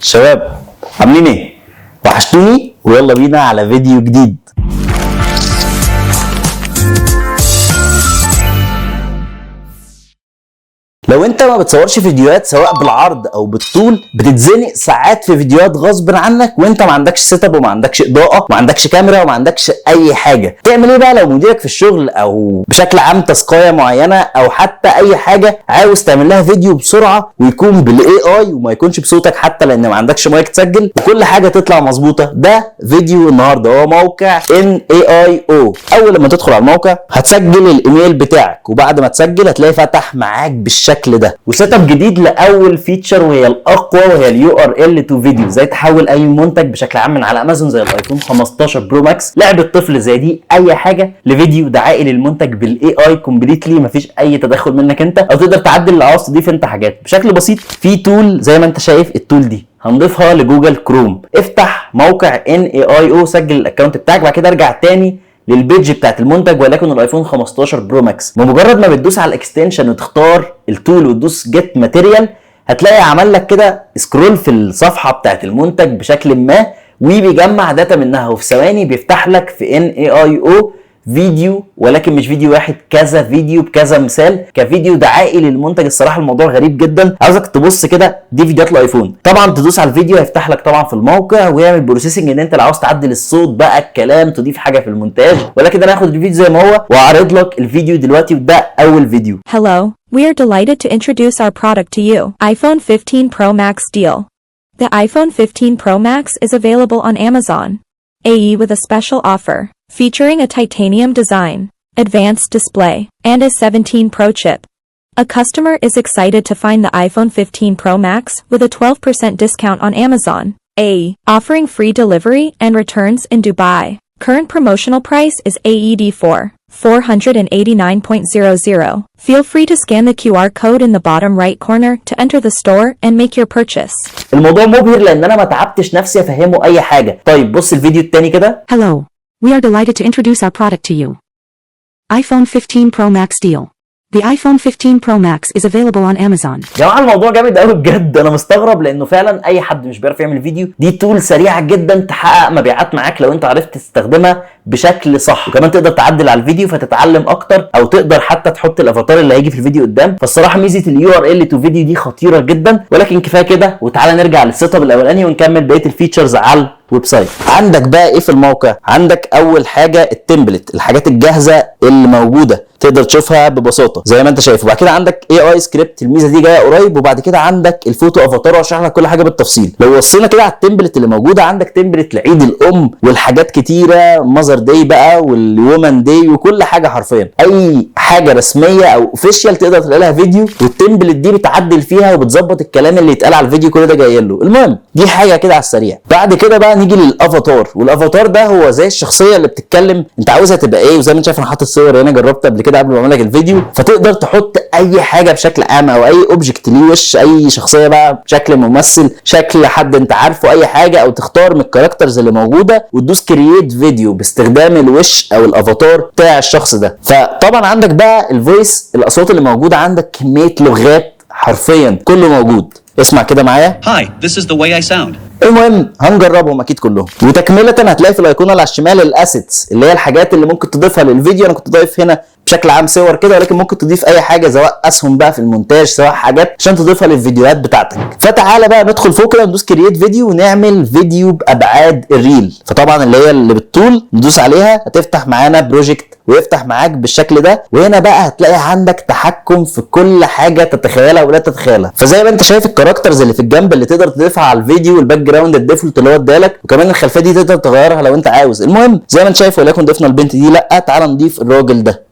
شباب عاملين ايه؟ وحشتوني ويلا بينا على فيديو جديد. لو انت ما بتصورش فيديوهات سواء بالعرض او بالطول بتتزنق ساعات في فيديوهات غصب عنك وانت ما عندكش سيت اب وما عندكش اضاءه وما عندكش كاميرا وما عندكش اي حاجه. تعمل ايه بقى لو مديرك في الشغل او بشكل عام تاسكايه معينه او حتى اي حاجه عاوز تعمل لها فيديو بسرعه ويكون بالاي اي وما يكونش بصوتك حتى لان ما عندكش مايك تسجل وكل حاجه تطلع مظبوطه؟ ده فيديو النهارده هو موقع NAIO. اول لما تدخل على الموقع هتسجل الايميل بتاعك وبعد ما تسجل هتلاقي فتح معاك بالشكل ده وسيت اب جديد لاول فيتشر وهي الاقوى وهي اليو ار ال تو فيديو. ازاي تحول اي منتج بشكل عام من على امازون زي الايفون 15 برو ماكس، لعبه طفل زي دي، اي حاجه لفيديو دعائي للمنتج بالاي اي كومبليتلي، مفيش اي تدخل منك انت، او تقدر تعدل اللي عاوز تضيف انت حاجات بشكل بسيط. في تول زي ما انت شايف التول دي هنضيفها لجوجل كروم. افتح موقع NAIO، سجل الاكونت بتاعك، بعد كده ارجع تاني للبيج بتاعت المنتج ولكن الايفون 15 برو ماكس. بمجرد ما بتدوس على الاكستنشن وتختار التول وتدوس جيت ماتيريال هتلاقي عمل لك كده سكرول في الصفحه بتاعت المنتج بشكل ما وبيجمع داتا منها وفي ثواني بيفتح لك في NAIO فيديو، ولكن مش فيديو واحد، كذا فيديو بكذا مثال كفيديو دعائي للمنتج. الصراحه الموضوع غريب جدا، عاوزك تبص كده، دي فيديوهات الايفون. طبعا تدوس على الفيديو هيفتح لك طبعا في الموقع ويعمل بروسيسنج ان انت لو عاوز تعدل الصوت بقى الكلام تضيف حاجه في المونتاج، ولكن انا هاخد الفيديو زي ما هو واعرض لك الفيديو دلوقتي وده اول فيديو. Hello, we are delighted to introduce our product to you, iPhone 15 Pro Max deal. The iPhone 15 Pro Max is available on Amazon AE with a special offer, featuring a titanium design, advanced display, and a 17 Pro chip. A customer is excited to find the iPhone 15 Pro Max with a 12% discount on Amazon AE, offering free delivery and returns in Dubai. Current promotional price is AED 489.00. Feel free to scan the QR code in the bottom right corner to enter the store and make your purchase. الموضوع مبهر لان انا ما تعبتش نفسي افهمه اي حاجه. طيب بص الفيديو التاني كده. Hello, we are delighted to introduce our product to you. iPhone 15 Pro Max deal. The iPhone 15 Pro Max is available on Amazon. يا جماعه الموضوع جامد قوي بجد، انا مستغرب لانه فعلا اي حد مش بيعرف يعمل فيديو دي تول سريعه جدا تحقق مبيعات معاك لو انت عرفت تستخدمها بشكل صح، وكمان تقدر تعدل على الفيديو فتتعلم اكتر او تقدر حتى تحط الافاتار اللي هيجي في الفيديو قدام. فالصراحه ميزه اليو ار ال تو فيديو دي خطيره جدا، ولكن كفايه كده وتعالى نرجع للسيت اب الاولاني ونكمل بقيه الفيتشرز على الويب سايت. عندك بقى ايه في الموقع؟ عندك اول حاجه التمبلت، الحاجات الجاهزه اللي موجوده تقدر تشوفها ببساطه زي ما انت شايف، وبعد كده عندك AI سكريبت، الميزه دي جايه قريب، وبعد كده عندك الفوتو افاتار واشرح لك كل حاجه بالتفصيل. لو وصينا كده على التمبلت اللي موجوده، عندك تمبلت لعيد الام والحاجات كتيره، ماذر داي بقى والومن داي وكل حاجه، حرفيا اي حاجه رسميه او اوفيشال تقدر تلاقي لها فيديو والتمبلت دي بتعدل فيها وبتظبط الكلام اللي يتقال على الفيديو، كل ده جاي له. المهم دي حاجه كده على السريع. بعد كده بقى نيجي للافاتار، والافاتار ده هو زي الشخصيه اللي بتتكلم انت عاوزها تبقى ايه، وزي ما انت شايف انا حاطط صور هنا جربت قبل كده قبل ما اعمل لك الفيديو، فتقدر تحط اي حاجه بشكل عام او اي اوبجكت ليه وش، اي شخصيه بقى شكل ممثل، شكل حد انت عارفه، اي حاجه، او تختار من الكاركترز اللي موجوده وتدوس كرييت فيديو باستخدام الوش او الافاتار بتاع الشخص ده. فطبعا عندك بقى الفويس، الاصوات اللي موجوده، عندك كميه لغات حرفيا كله موجود. اسمع كده معايا. Hi, this is the way I sound. المهم هنجربهم اكيد كلهم. وتكمله هتلاقي في الايقونه اللي على الشمال الاسيتس اللي هي الحاجات اللي ممكن تضيفها للفيديو. انا كنت ضايف هنا بشكل عام صور كده، ولكن ممكن تضيف اي حاجه سواء اسهم بقى في المونتاج سواء حاجات عشان تضيفها للفيديوهات بتاعتك. فتعالى بقى ندخل فوق كده ندوس كرييت فيديو ونعمل فيديو بابعاد الريل. فطبعا اللي هي اللي بالطول ندوس عليها هتفتح معانا بروجكت ويفتح معاك بالشكل ده، وهنا بقى هتلاقي عندك تحكم في كل حاجه تتخيلها ولا تتخيلها. فزي ما انت شايف الكاركترز اللي في الجنب اللي تقدر تضيفها على الفيديو، والباك جراوند الديفولت اللي هو ادالك، وكمان الخلفيه دي تقدر تغيرها لو انت عاوز. المهم زي ما انت شايف، وليكن ضفنا البنت دي، لا تعال نضيف الراجل ده،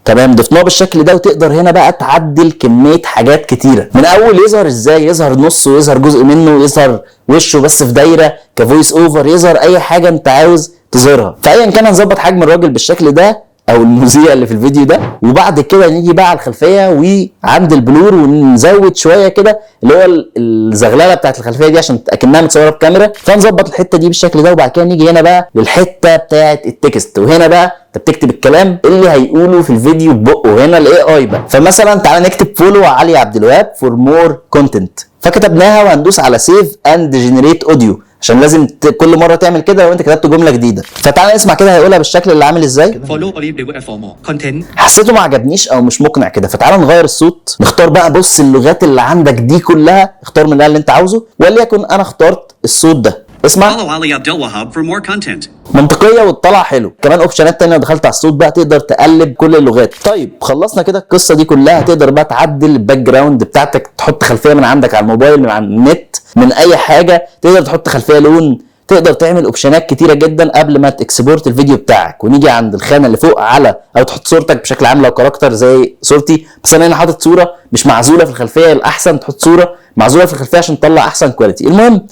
تمام، ضفناه بالشكل ده. وتقدر هنا بقى تعدل كميه حاجات كتيره، من اول يظهر ازاي، يظهر نصه، يظهر جزء منه، يظهر وشه بس في دايره كفويس اوفر، يظهر اي حاجه انت عاوز تظهرها. فايا كان هنظبط حجم الراجل بالشكل ده او المذيع اللي في الفيديو ده. وبعد كده نيجي بقى على الخلفيه وعند البلور ونزود شويه كده اللي هو الزغلله بتاعت الخلفيه دي عشان اكنها متصوره بكاميرا، فنظبط الحته دي بالشكل ده. وبعد كده نيجي هنا بقى للحته بتاعت التكست، وهنا بقى انت بتكتب الكلام اللي هيقوله في الفيديو ببقه. هنا الاي اي بقى، فمثلا تعالى نكتب فولو علي عبد الوهاب فور مور كونتنت، فكتبناها وهندوس على سيف اند جنريت اوديو عشان لازم كل مره تعمل كده لو انت كتبت جمله جديده. فتعالى نسمع كده هيقولها بالشكل اللي عامل ازاي. Follow Olive for more content. حسيته ما عجبنيش او مش مقنع كده، فتعالى نغير الصوت. نختار بقى، بص اللغات اللي عندك دي كلها اختار منها اللي انت عاوزه، وليكن انا اخترت الصوت ده. اسمع، Follow Ali Abdelwahab for more content. منطقيه وتطلع حلو. كمان اوبشنات تانية، دخلت على الصوت بقى تقدر تقلب كل اللغات. طيب خلصنا كده القصه دي كلها. تقدر بقى تعدل الباك جراوند بتاعتك، تحط خلفيه من عندك على الموبايل، من على النت، من اي حاجه. تقدر تحط خلفيه لون، تقدر تعمل اوبشنات كتيره جدا قبل ما تكسبورت الفيديو بتاعك. ونيجي عند الخانه اللي فوق على، او تحط صورتك بشكل عام لو كاركتر زي صورتي، بس انا هنا حاطط صوره مش معزوله في الخلفيه. الاحسن تحط صوره معزوله في الخلفيه عشان تطلع احسن كواليتي. المهم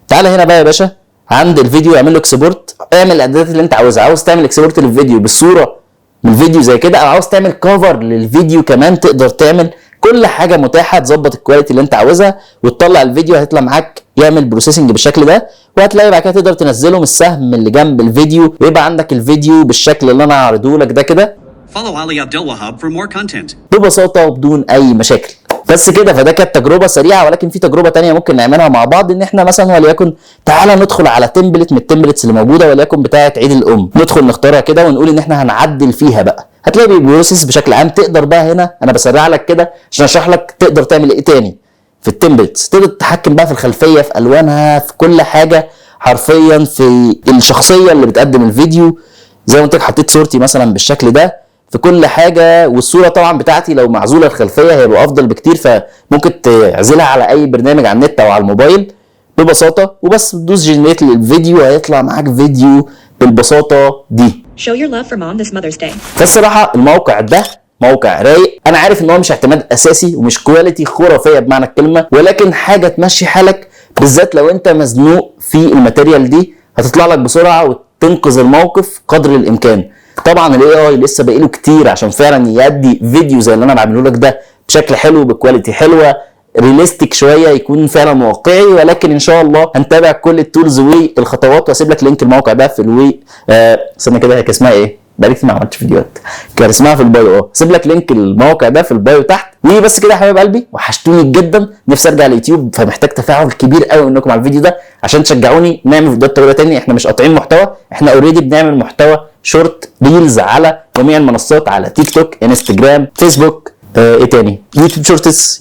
تعالى هنا بقى يا باشا عند الفيديو، اعمل له اكسبورت، اعمل الاعدادات اللي انت عاوزها. عاوز تعمل اكسبورت للفيديو بالصوره من الفيديو زي كده، او عاوز تعمل كفر للفيديو كمان، تقدر تعمل كل حاجه متاحه. تظبط الكواليتي اللي انت عاوزها وتطلع الفيديو، هيطلع معاك يعمل بروسيسنج بالشكل ده. وهتلاقي بعد كده تقدر تنزله من السهم اللي جنب الفيديو، ويبقى عندك الفيديو بالشكل اللي انا هعرضه لك ده كده Follow Ali Abdelwahab for more content. ببساطه وبدون اي مشاكل. بس كده، فده كانت تجربه سريعه، ولكن في تجربه تانية ممكن نعملها مع بعض. ان احنا مثلا وليكن تعالى ندخل على تمبلت من التمبلتس اللي موجوده، وليكن بتاعه عيد الام، ندخل نختارها كده ونقول ان احنا هنعدل فيها بقى. هتلاقي بروسيس بشكل عام. تقدر بقى هنا، انا بسرع لك كده عشان اشرح لك تقدر تعمل ايه تاني في التمبلتس. تقدر تتحكم بقى في الخلفيه، في الوانها، في كل حاجه حرفيا، في الشخصيه اللي بتقدم الفيديو. زي ما قلت لك حطيت صورتي مثلا بالشكل ده في كل حاجه. والصوره طبعا بتاعتي لو معزوله الخلفيه هيبقى افضل بكتير، فممكن تعزلها على اي برنامج على النت او على الموبايل ببساطه. وبس تدوس جنريت للفيديو هيطلع معاك فيديو بالبساطه دي. Show your love for mom this Mother's Day. فالصراحه الموقع ده موقع رايق. انا عارف ان هو مش اعتماد اساسي ومش كواليتي خرافيه بمعنى الكلمه، ولكن حاجه تمشي حالك، بالذات لو انت مزنوق في الماتيريال دي. هتطلع لك بسرعه وتنقذ الموقف قدر الامكان. طبعا الاي اي لسه باقي له كتير عشان فعلا يأدي فيديو زي اللي انا بعمله لك ده بشكل حلو، بكواليتي حلوه، ريليستيك شويه، يكون فعلا واقعي. ولكن ان شاء الله هنتابع كل التولز والخطوات، واسيب لك لينك الموقع ده في الوي استنى كده، هي كان اسمها ايه؟ بقالي كتير ما عملتش فيديوهات، كان اسمها في البايو. سيب لك لينك الموقع ده في البايو تحت. وبس كده يا حبايب قلبي، وحشتوني جدا. نفسي ارجع اليوتيوب، فمحتاج تفاعل كبير قوي منكم على الفيديو ده عشان تشجعوني نعمل فيديوهات طويله تاني. احنا مش قاطعين محتوى، احنا اوريدي بنعمل محتوى شورت ريلز على جميع المنصات، على تيك توك، انستجرام، فيسبوك، ايه تاني،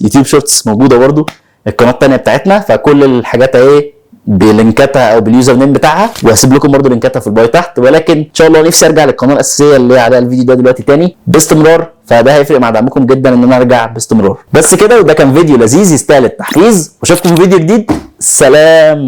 يوتيوب شورتس موجوده برده، القناه الثانيه بتاعتنا. فكل الحاجات اهي بلينكاتها او باليوزر نيم بتاعها، وهسيب لكم برده لينكاتها في البايو تحت. ولكن ان شاء الله نفسي ارجع للقناه الاساسيه اللي عليها الفيديو ده دلوقتي تاني باستمرار، فده هيفرق مع دعمكم جدا ان انا ارجع باستمرار. بس كده، وده كان فيديو لذيذ يستاهل التحفيز، واشوفكم في فيديو جديد. سلام.